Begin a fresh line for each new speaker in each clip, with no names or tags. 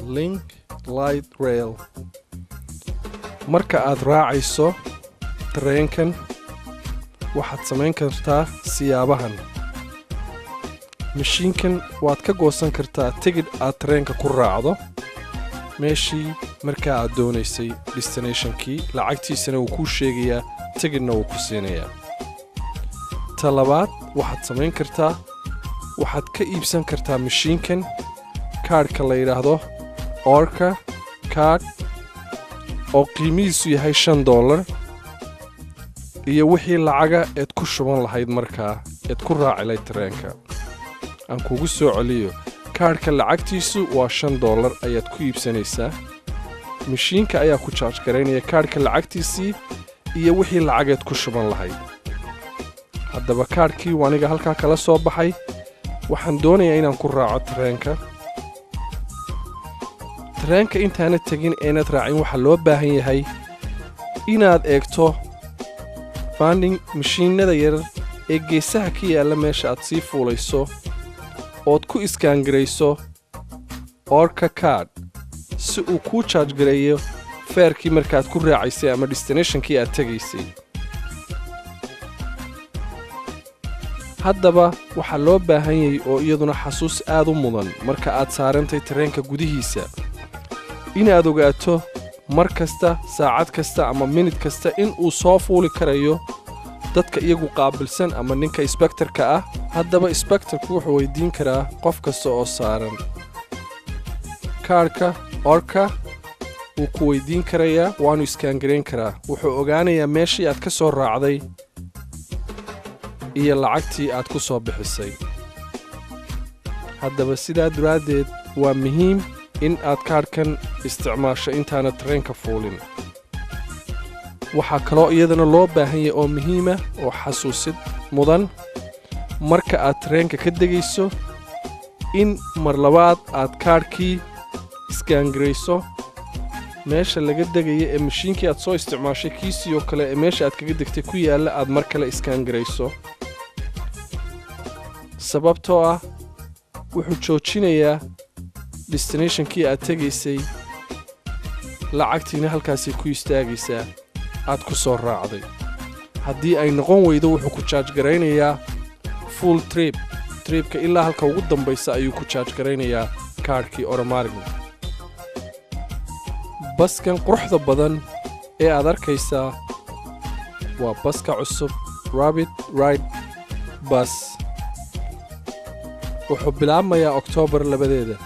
Link Light Rail. Marka aad raacayso tareenkan waxaad samayn kartaa siyaabahan. Mashiinkan waad ka goosan kartaa tigidh aad tareenka ku raacdo meeshii markaa aad doonaysay destinationkii, lacagtiisana wuu kuu sheegayaa, tigidhna wuu ku siinayaa. Ta labaad waxaad samayn kartaa, waxaad ka iibsan kartaa mashiinkan kaadhka la yidhaahdo Orca card oo qiimihiisu yahay $5 iyo wixii lacaga eed ku shuban lahayd markaa eed ku raaci lahayd tareenka. Aan kugu soo celiyo, kaadhka lacagtiisu waa $5 ayaad ku iibsanaysaa. Mashiinka ayaa ku charge garaynaya kaadhka lacagtiisii iyo wixii lacageed ku shuban lahayd. Haddaba kaadhkii waa aniga halkaa kala soo baxay. Waxaan doonayaa inaan ku raaco tareenka. Tareenka intaanad tegin eenad raacin waxaa loo baahan yahay inaad eegto vending mashiinada yar ee geesaha ka yaalla meesha aad sii fuulayso ood ku iskaangarayso Orca card si uu kuu charge gareeyo feerkii markaad ku raacaysay ama destinationkii aad tegaysay. haddaba waxaa loo baahan yahay oo iyaduna xasuus aad u mudan marka aad saarantay tareenka gudihiisa inaad ogaato mar kasta, saacad kasta ama minute kasta in uu soo fuuli karayo dadka iyagu qaabilsan ama ninka inspectorka ah. haddaba inspectorku wuxuu weydiin karaa qof kasta oo saaran kaadhka Orca, wuu ku weydiin karayaa, waanu iskaangarayn karaa. wuxuu ogaanayaa meeshii aad ka soo raacday iyo lacagtii aad ku soo bixisay. haddaba sidaa daraaddeed waa muhiim in aad kaadhkan isticmaasho intaana tareenka fuulin. waxaa kaloo iyadana loo baahan yahay oo muhiima oo xasuusid mudan marka aad tareenka ka degayso in mar labaad aad kaadhkii iskaangarayso meesha laga degaya ee mashiinkii aad soo isticmaashay kiisii oo kale ee meesha aad kaga degtay ku yaalla aad mar kale iskaangarayso. sababtoo ah wuxuu joojinayaa destinationkii aad tegaysay, lacagtiina halkaasay ku istaagaysaa aad ku soo raacday. haddii ay noqon weydo wuxuu ku charge garaynayaa full tripka ilaa halka ugu dambaysa ayuu ku charge garaynayaa kaadhkii automatically. baskan quruxda badan ee aad arkaysaa waa baska cusub Rabbit Ride Bus. wuxuu bilaabmayaa Oktoobar 2.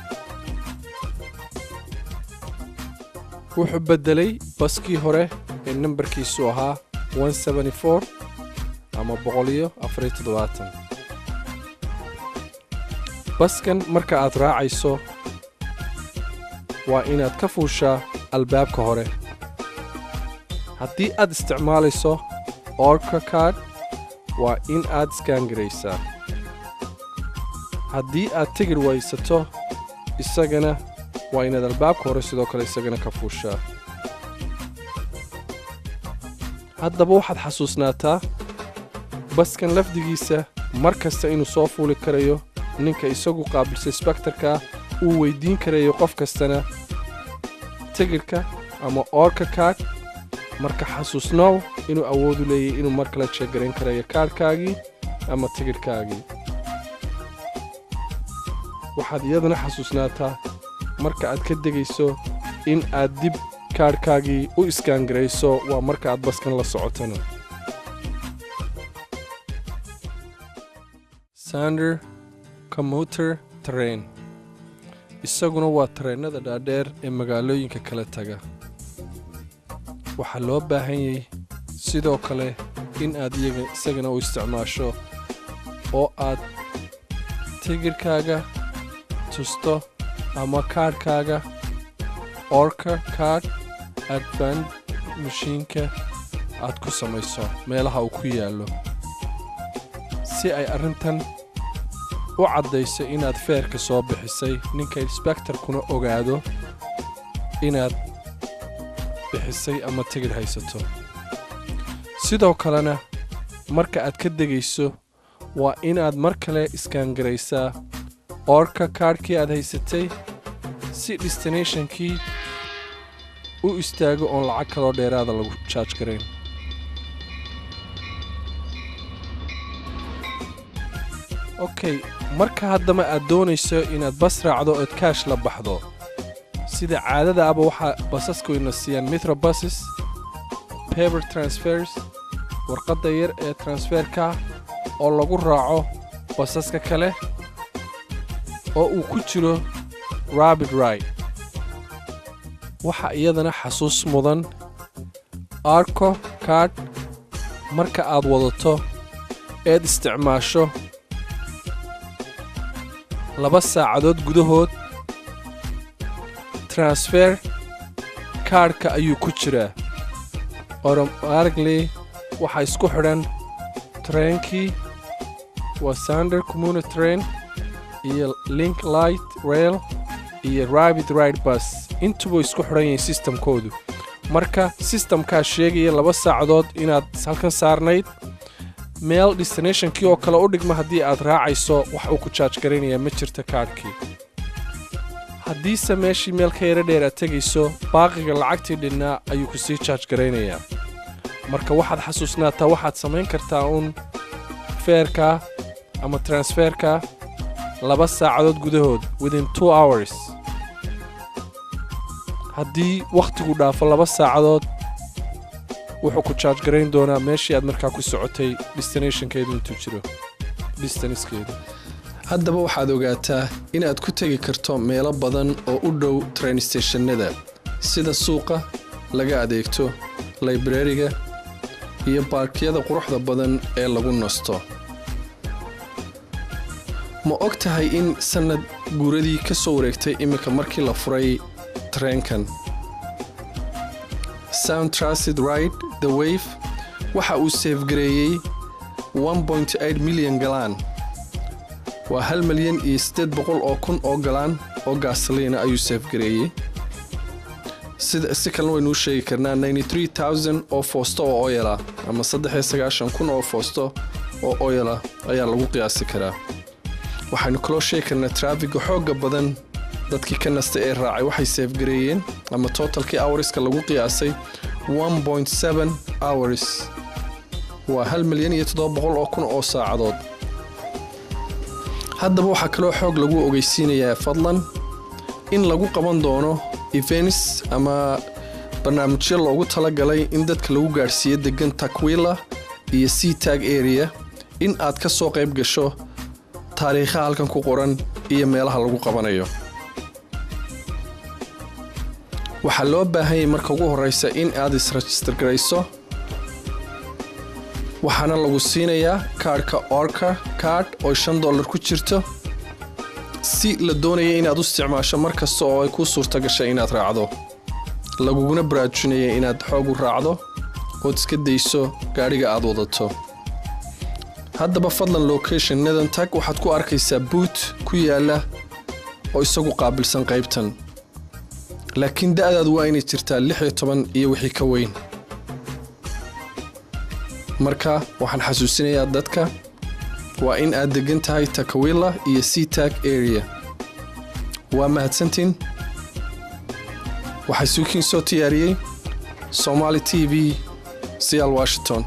wuxuu beddelay baskii hore ee nambarkiisu ahaa 174 ama 174. baskan marka aad raacayso waa inaad ka fuushaa albaabka hore. haddii aad isticmaalayso Orca card waa in aad iskaangaraysaa. haddii aad tigidh waysato isagana waa inaad albaabka hore sidoo kale isagana ka fuushaa. haddaba waxaad xasuusnaataa baskan lafdigiisa mar kasta inuu soo fuuli karayo, ninka isagu qaabilsa inspectorka uu weydiin karayo qof kastana tigidhka ama Orca card. marka xasuusnoow inuu awoodu leeyahay inuu mar kale jeegarayn karayo kaadhkaagii ama tigidhkaagii. waxaad iyadana xasuusnaataa marka aad ka degayso in aad dib kaadhkaagii u iskaangarayso, waa marka aad baskan la socotana. Sander Commuter Train isaguna waa tareennada dhaadheer ee magaalooyinka kala taga. waxaa loo baahan yahay sidoo kale in aad isagana u isticmaasho oo aad tigidhkaaga tusto ama kaadhkaaga Orca card advance mashiinka aad ku samayso meelaha uu ku yaallo si ay arrintan u caddayso inaad feerka soo bixisay, ninka inspectorkuna ogaado inaad bixisay ama tigidh haysato. sidoo kalena marka aad ka degayso waa inaad mar kale iskaangaraysaa Orca cardkii aad haysatay si destinationkii u istaago oon lacag kaloo dheeraada lagu charge garayn. Okay, marka haddama aad doonayso inaad bas raacdo ood kaash la baxdo, sida caadada aba waxaa basaskuyna siiyaan metro buses, paper transfers, warqadda yar ee transferka oo lagu raaco basaska kale oo uu ku jiro rapid ride. waxa iyadana xasuus mudan Arco card marka aad wadato eed isticmaasho 2 saacadood gudahood transfer cardka ayuu ku jiraa. Automatically waxa isku xidhan trainkii waa Sander Commuter Train iyo Link Light Rail iyo Rapid Ride Bus intuba isku xidhan yihiin systemkoodu. marka systemkaa sheegaya 2 saacadood inaad halkan saarnayd meel destinationkii oo kale u dhigma haddii aad raacayso wax uu ku charge garaynayaa ma jirta kaadhkii. haddiise meeshii meel ka yara dheer aad tegayso baaqiga lacagtii dhinnaa ayuu ku sii charge garaynayaa. marka waxaad xasuusnaataa waxaad samayn kartaa uun feerka ama transferka 2 saacadood gudahood within 2 hours. haddii wakhtigu dhaafo 2 saacadood wuxuu ku charge garayn doonaa meeshii aad markaa ku socotay destinationkeedu intuu jiro distancekeedu. haddaba waxaad ogaataa inaad ku tegi karto meelo badan oo u dhow train stationada sida suuqa laga adeegto, librariga iyo baarkiyada quruxda badan ee lagu nasto. ma og tahay in sanad guuradii ka soo wareegtay iminka markii la furay treenkan? Sound Transit Ride The Wave waxa uu safegareeyey 1.8 milyan galaan. waa 1,800,000 oo galaan oo gaasoliina ayuu safegareeyey. si kalena waynu u sheegi karnaa 93,000 oo foosto oo oyala ama 93,000 oo foosto oo oyala ayaa lagu qiyaasi karaa. waxaynu kaloo sheegi karnaa traffiga xooga badan dadkii ka nasta ee raacay waxay safegareeyeen ama totalkii hourska lagu qiyaasay 1.7 hours. waa 1,700,000 oo saacadood. haddaba waxaa kaloo xoog lagu ogeysiinayaa fadlan in lagu qaban doono events ama barnaamijyo loogu talagalay in dadka lagu gaarsiiyo degan Takwila iyo Seatag area in aad ka soo qayb gasho taariikhaha halkan ku qoran iyo meelaha lagu qabanayo. waxaa loo baahan yahay marka ugu horeysa in aad is-register garayso. waxaana lagu siinayaa kaadhka Orca card oo $5 ku jirto si la doonaya inaad u isticmaasho markasta oo ay ku suurta gashay inaad raacdo. laguguna baraajinaya inaad xoog u raacdo ood iska dayso gaadhiga aad wadato. haddaba fadlan locationadan tag waxaad ku arkaysaa boot ku yaala oo isagu qaabilsan qaybtan. laakiin da'daadu waa inay jirtaa 16 iyo wixii ka weyn. marka waxaan xasuusinayaa dadka waa in aad degan tahay Takwila iyo Seatag area. waa mahadsantiin. waxay suukiin soo tiyaariyey Somali TV, Seattle, Washington.